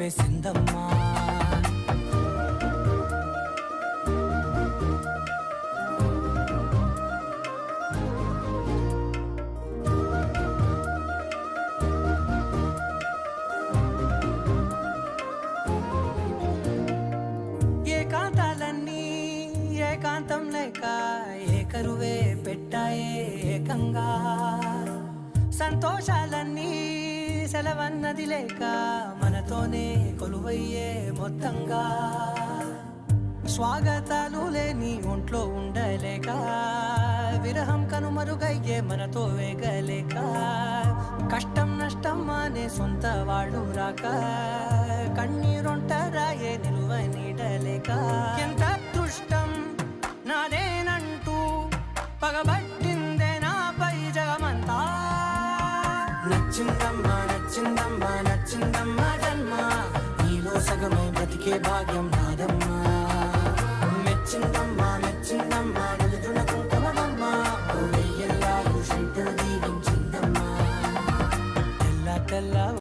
నింపేసిందమ్మా. ఏకాంతాలన్నీ ఏకాంతం లేక ఏకరువే పెట్టాయే ఏకంగా, సంతోషాలన్నీ సెలవన్నది లేక మనతోనే కొలువయ్యే మొత్తంగా, స్వాగతాలు లేని ఒంట్లో ఉండలేక విరహం కనుమరుగయ్యే మనతో వేగలేక, కష్టం నష్టం అనే సొంత వాళ్ళు రాక కన్నీరొంటరాయే నిలువ నీడలేక, ఎంత అదృష్టం నాదేనంటూ పగబట్టిందే నాపై జగమంతా. నచ్చిందమ్మా నచ్చిందమ్మా నచ్చిందమ్మా జన్మ, నీలో సగమై బ్రతికే భాగ్యం నాదమ్మా. మెచ్చిందమ్మా